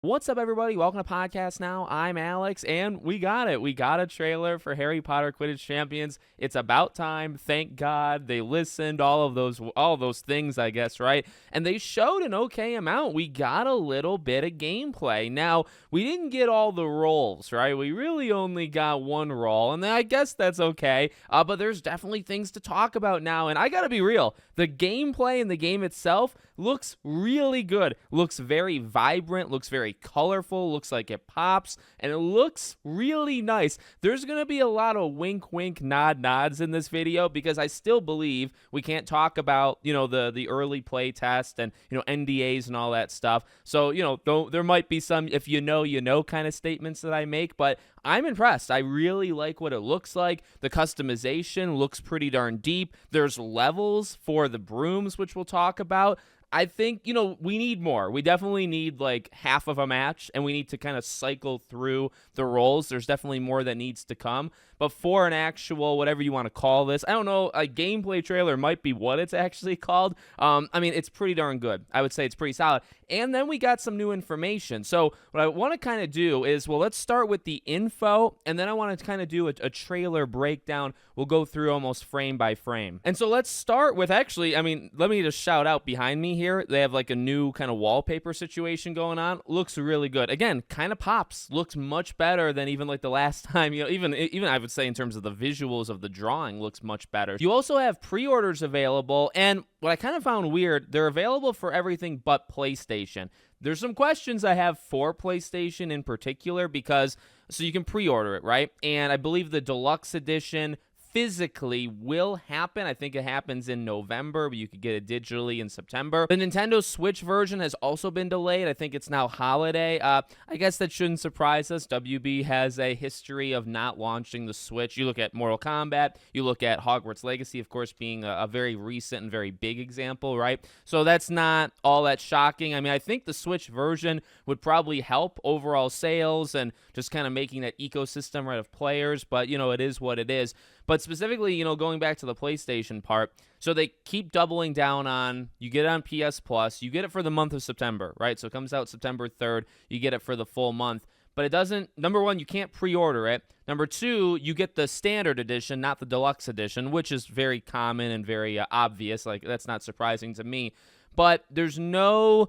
What's up, everybody? Welcome to Podcast Now. I'm Alex, and we got it. We got a trailer for Harry Potter Quidditch Champions. It's about time. Thank God they listened. All of those things, I guess, right? And they showed an okay amount. We got a little bit of gameplay. Now, we didn't get all the roles, right? We really only got one role, and I guess that's okay. But there's definitely things to talk about now, and I gotta be real. The gameplay in the game itself looks really good. Looks very vibrant. Looks very colorful, looks like it pops, and it looks really nice. There's going to be a lot of wink, wink, nod, nods in this video because I still believe we can't talk about, the early play test and, NDAs and all that stuff. So, there might be some if you know kind of statements that I make, but I'm impressed. I really like what it looks like. The customization looks pretty darn deep. There's levels for the brooms, which we'll talk about. I think, we need more. We definitely need like half of a match, and we need to kind of cycle through the roles. There's definitely more that needs to come. But for an actual, whatever you want to call this, I don't know, a gameplay trailer might be what it's actually called. It's pretty darn good. I would say it's pretty solid. And then we got some new information. So what I want to kind of do is, let's start with the info, and then I want to kind of do a trailer breakdown. We'll go through almost frame by frame. And so let's start with let me just shout out behind me here. They have like a new kind of wallpaper situation going on. Looks really good. Again, kind of pops. Looks much better than even like the last time. Even I would say in terms of the visuals of the drawing looks much better. You also have pre-orders available, and what I kind of found weird, they're available for everything but PlayStation. There's some questions I have for PlayStation in particular so you can pre-order it, right? And I believe the deluxe edition physically will happen. I think it happens in November, but you could get it digitally in September. The Nintendo Switch version has also been delayed. I think it's now holiday. I guess that shouldn't surprise us. WB has a history of not launching the Switch. You look at Mortal Kombat, you look at Hogwarts Legacy, of course, being a very recent and very big example, right? So that's not all that shocking. I think the Switch version would probably help overall sales and just kind of making that ecosystem, right, of players, but, it is what it is. But specifically, going back to the PlayStation part, so they keep doubling down on, you get it on PS Plus, you get it for the month of September, right? So it comes out September 3rd, you get it for the full month. But it doesn't, number one, you can't pre-order it. Number two, you get the standard edition, not the deluxe edition, which is very common and very obvious. Like, that's not surprising to me. But there's no,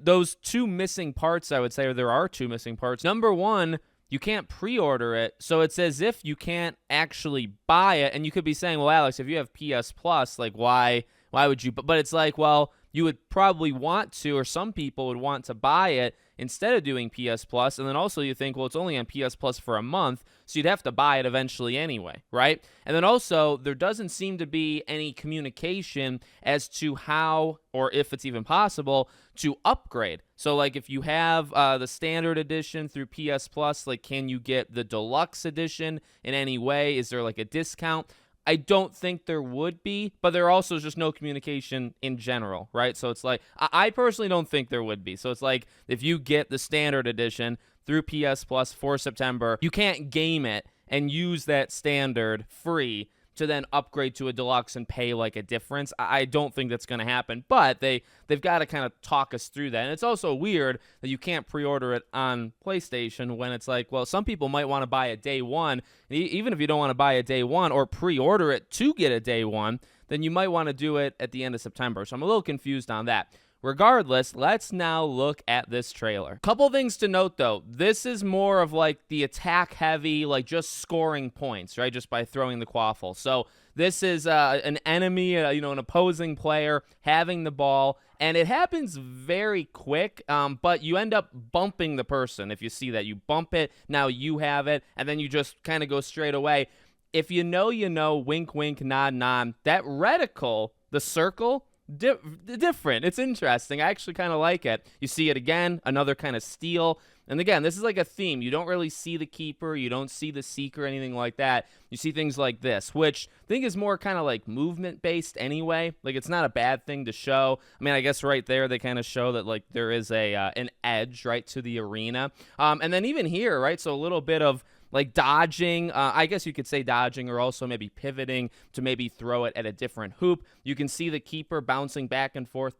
those two missing parts, I would say, or there are two missing parts. Number one, you can't pre-order it, so it's as if you can't actually buy it. And you could be saying, well, Alex, if you have PS Plus, why would you? But it's like, well, you would probably want to, or some people would want to buy it instead of doing PS Plus. And then also you think, well, it's only on PS Plus for a month, so you'd have to buy it eventually anyway, right? And then also, there doesn't seem to be any communication as to how, or if it's even possible, to upgrade. So, if you have the standard edition through PS Plus, can you get the deluxe edition in any way? Is there, a discount? I don't think there would be, but there also is just no communication in general, right? So it's I personally don't think there would be. So it's if you get the standard edition through PS Plus for September, you can't game it and use that standard free to then upgrade to a deluxe and pay a difference. I don't think that's going to happen, but they've got to kind of talk us through that. And it's also weird that you can't pre-order it on PlayStation when it's some people might want to buy a day one. Even if you don't want to buy a day one or pre-order it to get a day one, then you might want to do it at the end of September. So I'm a little confused on that. Regardless, let's now look at this trailer. Couple things to note, though. This is more of the attack heavy, just scoring points, right? Just by throwing the quaffle. So this is an enemy, an opposing player having the ball, and it happens very quick, but you end up bumping the person. If you see that, you bump it, now you have it, and then you just kind of go straight away. If you know, wink, wink, nod, nod, that reticle, the circle, different. It's interesting. I actually kind of like it. You see it again, another kind of steal. And again, this is a theme. You don't really see the keeper. You don't see the seeker, anything like that. You see things like this, which I think is more kind of movement-based anyway. It's not a bad thing to show. I guess right there they kind of show that there is an edge, right, to the arena. And then even here, right, so a little bit of dodging, I guess you could say dodging, or also maybe pivoting to maybe throw it at a different hoop. You can see the keeper bouncing back and forth,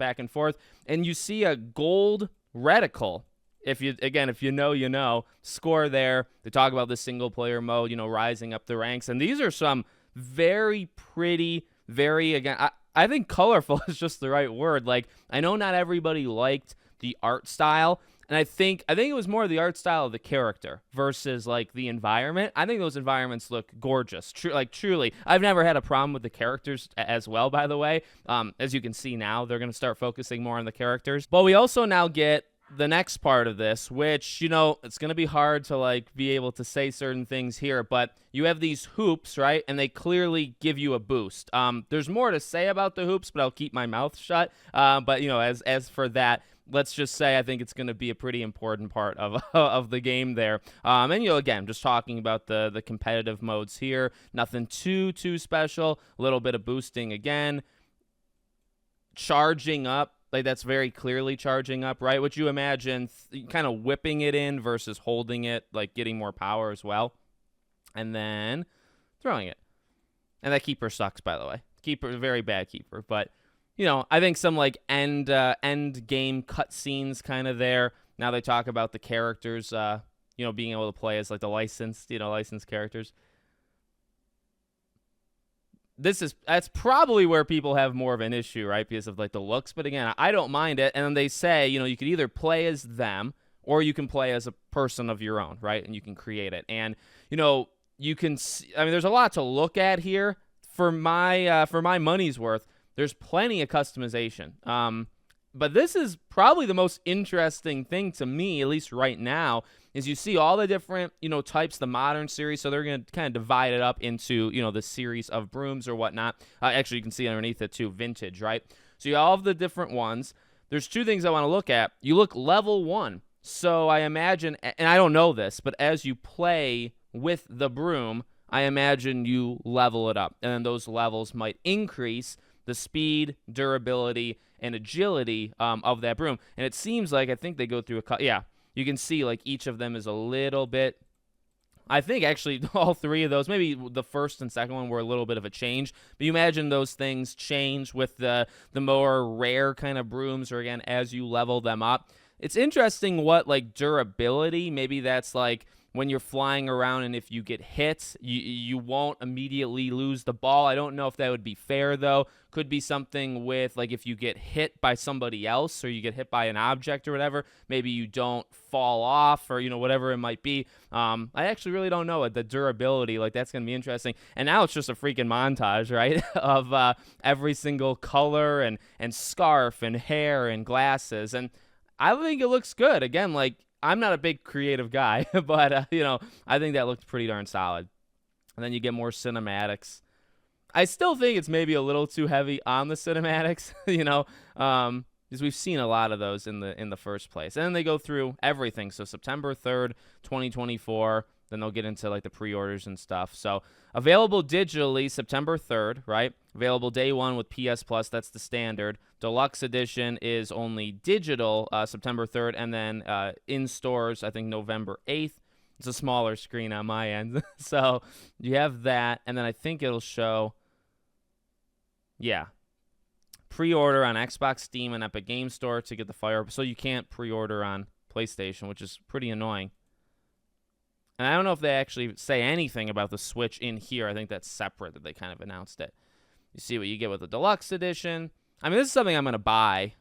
and you see a gold reticle if you know, you know, score there. They talk about the single player mode, rising up the ranks. And these are some very pretty, very, again, I think colorful is just the right word. Like, I know not everybody liked the art style, and I think it was more the art style of the character versus like the environment. I think those environments look gorgeous. Truly. I've never had a problem with the characters as well, by the way. As you can see now, they're going to start focusing more on the characters. But we also now get the next part of this, which, it's going to be hard to like be able to say certain things here, but you have these hoops, right? And they clearly give you a boost. There's more to say about the hoops, but I'll keep my mouth shut. But as for that, let's just say I think it's going to be a pretty important part of of the game there. And again, just talking about the competitive modes here, nothing too special. A little bit of boosting again, charging up. Like, that's very clearly charging up, right? Would you imagine kind of whipping it in versus holding it, like getting more power as well, and then throwing it. And that keeper sucks, by the way. Keeper, very bad keeper, but. I think some like end game cutscenes kind of there. Now they talk about the characters, being able to play as like the licensed characters. That's probably where people have more of an issue, right? Because of like the looks. But again, I don't mind it. And then they say, you could either play as them or you can play as a person of your own, right? And you can create it. And, you can see, there's a lot to look at here. For my money's worth, there's plenty of customization. But this is probably the most interesting thing to me, at least right now, is you see all the different, types, the modern series. So they're going to kind of divide it up into, the series of brooms or whatnot. Actually, you can see underneath it too, vintage, right? So you have all of the different ones. There's two things I want to look at. You look level 1. So I imagine, and I don't know this, but as you play with the broom, I imagine you level it up. And then those levels might increase the speed, durability, and agility of that broom. And it seems like, I think they go through you can see like each of them is a little bit, I think actually all three of those, maybe the first and second one were a little bit of a change, but you imagine those things change with the more rare kind of brooms, or again, as you level them up. It's interesting what like durability, maybe that's like, when you're flying around and if you get hit, you won't immediately lose the ball. I don't know if that would be fair, though. Could be something with, like, if you get hit by somebody else or you get hit by an object or whatever, maybe you don't fall off or, whatever it might be. I actually really don't know it. The durability, like, that's going to be interesting. And now it's just a freaking montage, right, of every single color and scarf and hair and glasses. And I think it looks good. Again, like, I'm not a big creative guy, but, I think that looked pretty darn solid. And then you get more cinematics. I still think it's maybe a little too heavy on the cinematics, because we've seen a lot of those in the first place. And then they go through everything. So September 3rd, 2024, then they'll get into, like, the pre-orders and stuff. So available digitally September 3rd, right? Available day one with PS Plus. That's the standard. Deluxe edition is only digital September 3rd, and then in stores, I think November 8th. It's a smaller screen on my end. So you have that, and then I think it'll show, pre-order on Xbox, Steam, and Epic Game Store to get the Fire. So you can't pre-order on PlayStation, which is pretty annoying. And I don't know if they actually say anything about the Switch in here. I think that's separate, that they kind of announced it. You see what you get with the Deluxe Edition. This is something I'm going to buy.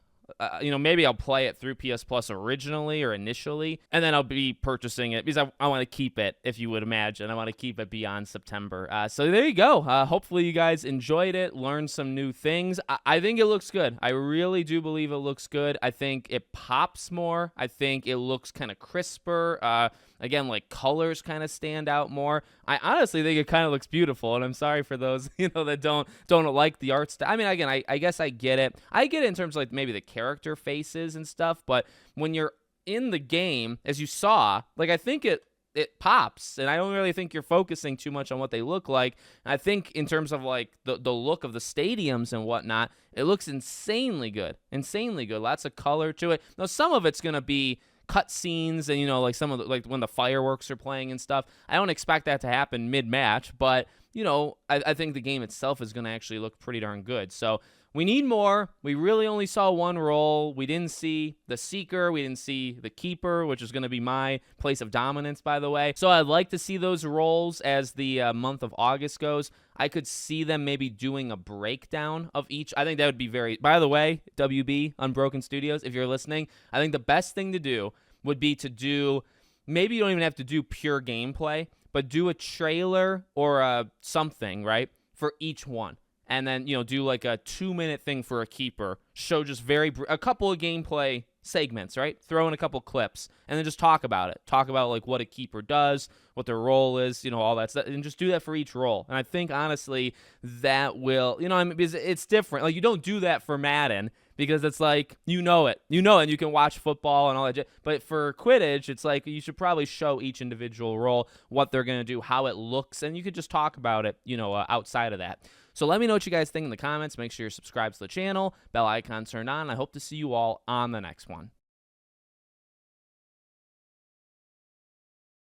Maybe I'll play it through PS Plus originally or initially, and then I'll be purchasing it because I want to keep it, if you would imagine. I want to keep it beyond September. So there you go. Hopefully you guys enjoyed it, learned some new things. I think it looks good. I really do believe it looks good. I think it pops more. I think it looks kind of crisper. Again, like, colors kind of stand out more. I honestly think it kind of looks beautiful, and I'm sorry for those, that don't like the art style. Again, I guess I get it. I get it in terms of, like, maybe the character faces and stuff, but when you're in the game, as you saw, like, I think it pops, and I don't really think you're focusing too much on what they look like. I think in terms of, like, the look of the stadiums and whatnot, it looks insanely good. Lots of color to it. Now, some of it's going to be cutscenes and, like, some of the, like, when the fireworks are playing and stuff. I don't expect that to happen mid-match, but, I think the game itself is going to actually look pretty darn good. So we need more. We really only saw one role. We didn't see the Seeker. We didn't see the Keeper, which is going to be my place of dominance, by the way. So I'd like to see those roles as the month of August goes. I could see them maybe doing a breakdown of each. I think that would be very, by the way, WB, Unbroken Studios, if you're listening, I think the best thing to do would be to do, maybe you don't even have to do pure gameplay, but do a trailer or something, right, for each one. And then, do like a 2-minute thing for a Keeper. Show just a couple of gameplay segments, right? Throw in a couple clips and then just talk about it. Talk about like what a Keeper does, what their role is, all that stuff, and just do that for each role. And I think honestly that will, because it's different. Like you don't do that for Madden because it's like, it, and you can watch football and all that. But for Quidditch, it's like you should probably show each individual role, what they're going to do, how it looks, and you could just talk about it, outside of that. So let me know what you guys think in the comments. Make sure you're subscribed to the channel. Bell icon turned on. I hope to see you all on the next one.